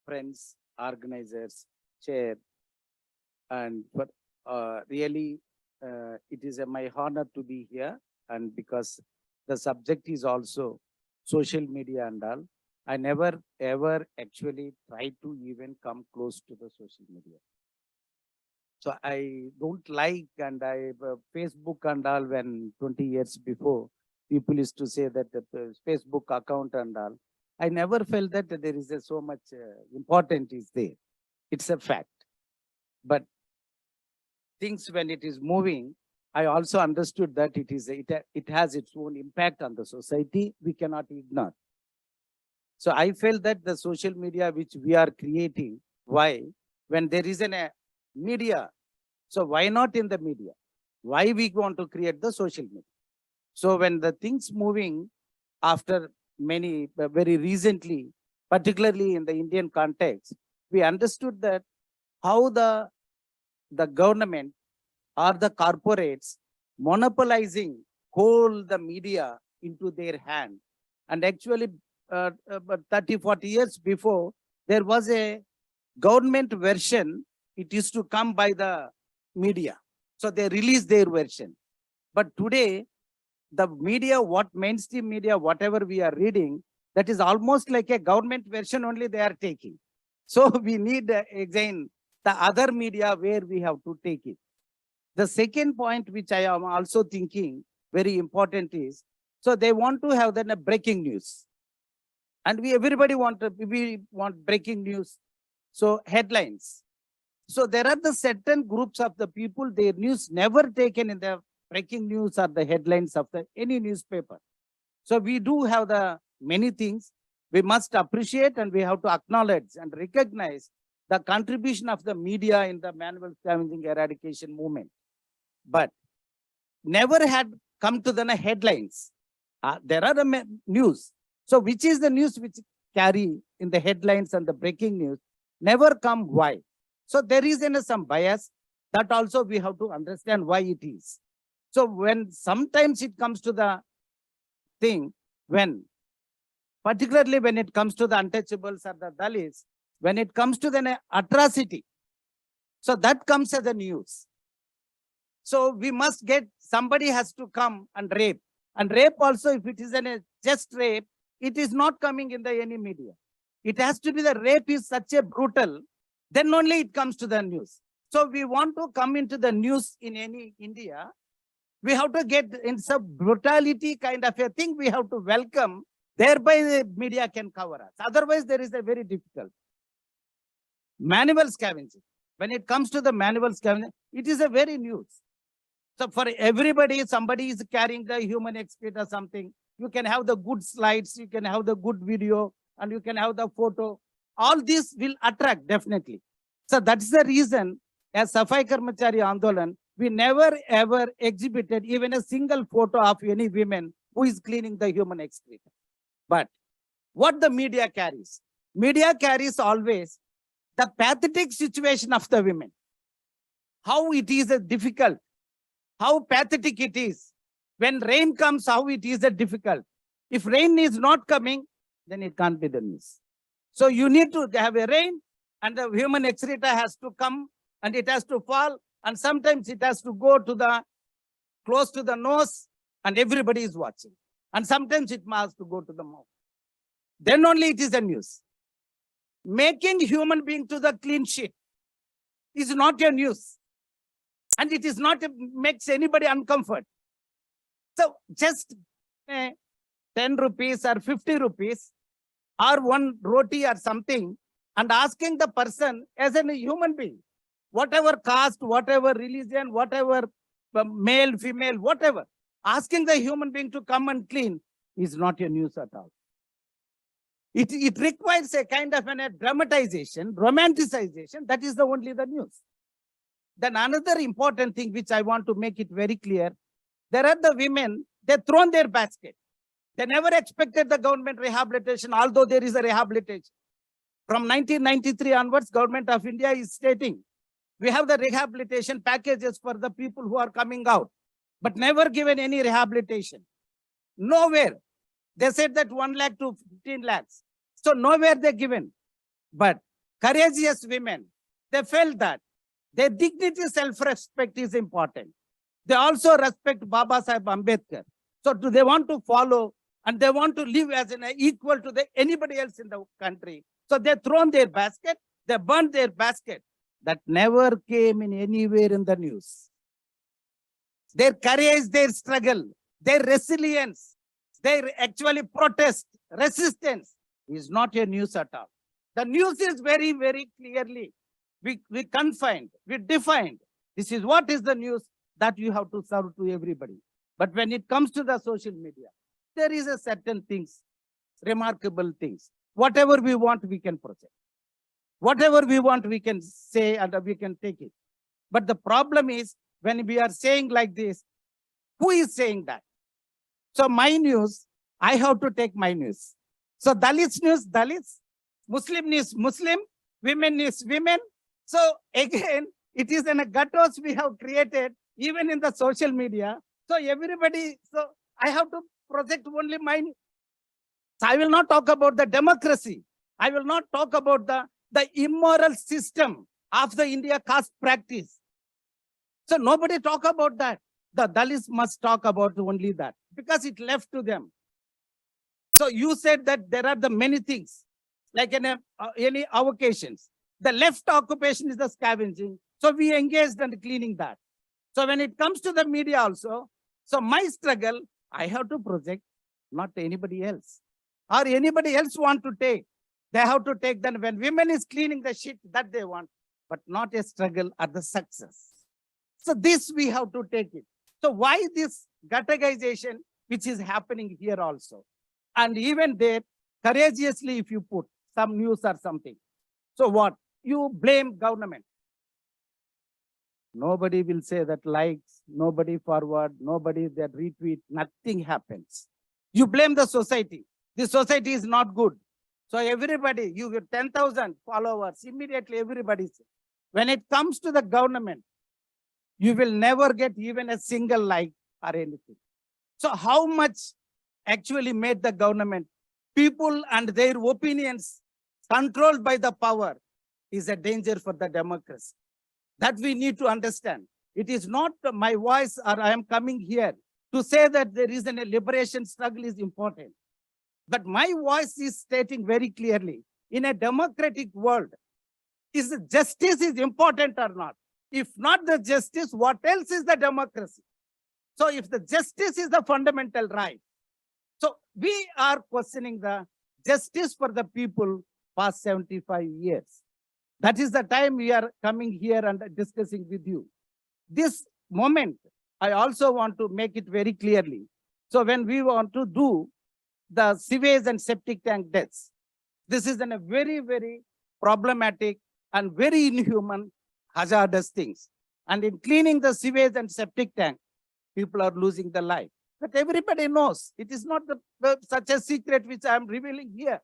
Friends, organizers, chair, and really it is my honor to be here, and because the subject is also social media and all, I never ever actually try to even come close to the social media. So I don't like, and I Facebook and all, when 20 years before people used to say that the Facebook account and all, I never felt that there is so much important is there. It's a fact. But things when it is moving, I also understood that it has its own impact on the society. We cannot ignore. So I felt that the social media which we are creating, why? When there is a media, so why not in the media? Why we want to create the social media? So when the things moving after many, very recently, particularly in the Indian context, we understood that how the government or the corporates monopolizing whole the media into their hand. And actually, 30, 40 years before, there was a government version. It used to come by the media. So they released their version. But today, the media, what mainstream media, whatever we are reading, that is almost like a government version only they are taking. So we need, again, the other media where we have to take it. The second point, which I am also thinking very important is, so they want to have then a breaking news. And everybody we want breaking news. So headlines. So there are the certain groups of the people, their news never taken in the breaking news or the headlines of any newspaper. So we do have the many things we must appreciate, and we have to acknowledge and recognize the contribution of the media in the manual scavenging eradication movement. But never had come to the headlines. There are the news. So which is the news which carry in the headlines and the breaking news? Never come. Why? So there is some bias that also we have to understand why it is. So when sometimes it comes to the thing, when particularly when it comes to the untouchables or the Dalits, when it comes to the atrocity, so that comes as a news. So we must get, somebody has to come and rape. And rape also, if it is a just rape, it is not coming in the any media. It has to be the rape is such a brutal, then only it comes to the news. So we want to come into the news in any India, we have to get in some brutality kind of a thing we have to welcome, thereby the media can cover us. Otherwise, there is a very difficult. Manual scavenging. When it comes to the manual scavenging, it is a very news. So for everybody, somebody is carrying the human excrete or something. You can have the good slides, you can have the good video, and you can have the photo. All this will attract, definitely. So that's the reason, as Safai Karmachari Andolan, we never ever exhibited even a single photo of any woman who is cleaning the human excrete. But what the media carries? Media carries always the pathetic situation of the women. How it is difficult. How pathetic it is. When rain comes, how it is difficult. If rain is not coming, then it can't be the news. So you need to have a rain, and the human excreta has to come, and it has to fall, and sometimes it has to go to the close to the nose, and everybody is watching. And sometimes it has to go to the mouth. Then only it is a news. Making human being to the clean sheet is not a news. And it is not makes anybody uncomfort. So just 10 rupees or 50 rupees or one roti or something, and asking the person as a human being, whatever caste, whatever religion, whatever male, female, whatever, asking the human being to come and clean is not a news at all. It requires a kind of a dramatization, romanticization. That is only the news. Then another important thing which I want to make it very clear, there are the women, they've thrown their basket. They never expected the government rehabilitation, although there is a rehabilitation. From 1993 onwards, Government of India is stating We have the rehabilitation packages for the people who are coming out, but never given any rehabilitation. Nowhere. They said that 1 lakh to 15 lakhs. So nowhere they given. But courageous women, they felt that their dignity, self-respect is important. They also respect Baba Sahib Ambedkar. So they want to follow and they want to live as an equal to anybody else in the country. So they thrown their basket, they burned their basket. That never came in anywhere in the news. Their courage, their struggle, their resilience, their actually protest, resistance is not a news at all. The news is very, very clearly, we confined, we defined. This is what is the news that you have to serve to everybody. But when it comes to the social media, there is a certain things, remarkable things. Whatever we want, we can project. Whatever we want, we can say and we can take it. But the problem is when we are saying like this, who is saying that? So my news, I have to take my news. So Dalits news, Dalits, Muslim news, Muslim, women news, women. So again, it is in a ghettos we have created, even in the social media. So everybody, so I have to project only mine. So I will not talk about the democracy. I will not talk about the immoral system of the India caste practice. So nobody talk about that. The Dalits must talk about only that because it left to them. So you said that there are the many things, like in any occasions. The left occupation is the scavenging. So we engaged in cleaning that. So when it comes to the media also, so my struggle, I have to project, not anybody else. Or anybody else want to take. They have to take. Then when women is cleaning the shit that they want, but not a struggle or the success. So this we have to take it. So why this categorization which is happening here also? And even there, courageously if you put some news or something. So what? You blame government. Nobody will say that likes, nobody forward, nobody that retweet, nothing happens. You blame the society. The society is not good. So everybody, you get 10,000 followers, immediately everybody. When it comes to the government, you will never get even a single like or anything. So how much actually made the government, people and their opinions controlled by the power is a danger for the democracy. That we need to understand. It is not my voice or I am coming here to say that there is a liberation struggle is important. But my voice is stating very clearly, in a democratic world, is justice is important or not? If not the justice, what else is the democracy? So if the justice is the fundamental right, so we are questioning the justice for the people past 75 years. That is the time we are coming here and discussing with you. This moment, I also want to make it very clearly. So when we want to do the sewage and septic tank deaths, this is a very, very problematic and very inhuman, hazardous things. And in cleaning the sewage and septic tank, people are losing their life. But everybody knows. It is not such a secret which I am revealing here.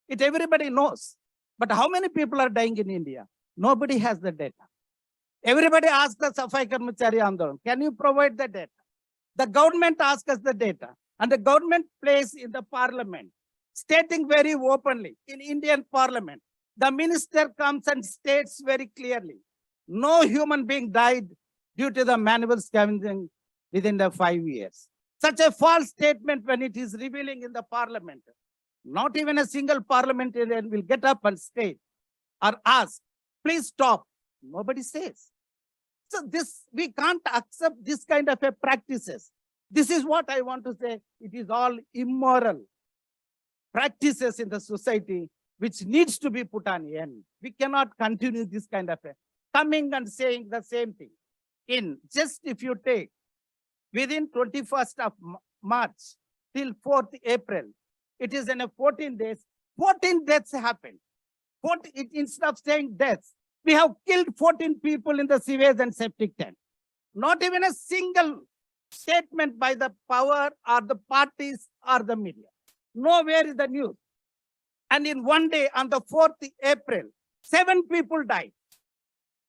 Everybody knows. But how many people are dying in India? Nobody has the data. Everybody asks the Safai Karmachari Andolan, can you provide the data? The government asks us the data. And the government plays in the parliament, stating very openly in Indian parliament. The minister comes and states very clearly, no human being died due to the manual scavenging within the 5 years. Such a false statement when it is revealing in the parliament. Not even a single parliamentarian will get up and state or ask, please stop. Nobody says. So we can't accept this kind of a practices. This is what I want to say. It is all immoral practices in the society which needs to be put on end. We cannot continue this kind of a coming and saying the same thing. In just if you take within 21st of March till 4th April, it is in a 14 days, 14 deaths happened. Instead of saying deaths, we have killed 14 people in the sewage and septic tank. Not even a single statement by the power or the parties or the media. Nowhere is the news. And in one day, on the 4th April, 7 people died.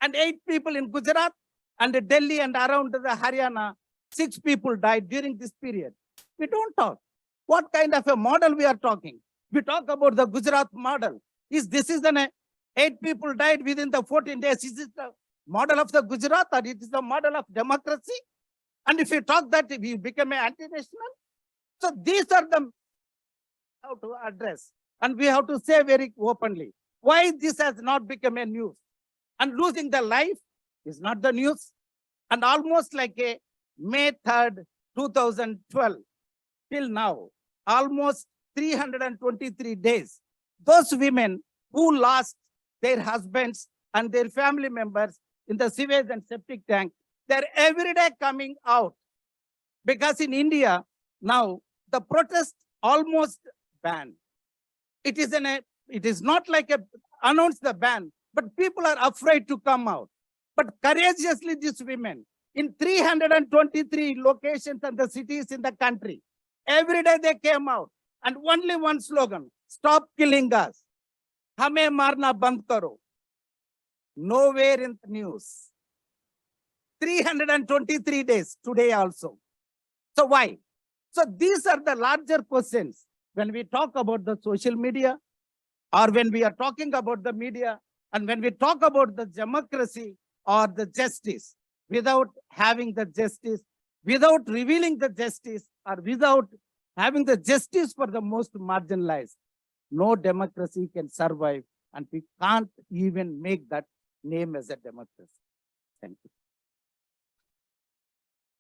And 8 people in Gujarat and Delhi and around the Haryana, 6 people died during this period. We don't talk. What kind of a model we are talking? We talk about the Gujarat model. This is an 8 people died within the 14 days. Is it the model of the Gujarat or it is the model of democracy? And if you talk that, we become an anti-national. So these are the how to address. And we have to say very openly, why this has not become a news. And losing the life is not the news. And almost like a May 3rd, 2012, till now, almost 323 days, those women who lost their husbands and their family members in the sewage and septic tank, they're every day coming out. Because in India, now, the protest almost banned. It is not like a announce the ban, but people are afraid to come out. But courageously, these women in 323 locations and the cities in the country, every day they came out and only one slogan: stop killing us. Hame marna band karo. Nowhere in the news. 323 days today also. So why? So these are the larger questions when we talk about the social media, or when we are talking about the media, and when we talk about the democracy or the justice. Without having the justice, without revealing the justice, or without having the justice for the most marginalized, no democracy can survive, and we can't even make that name as a democracy. Thank you.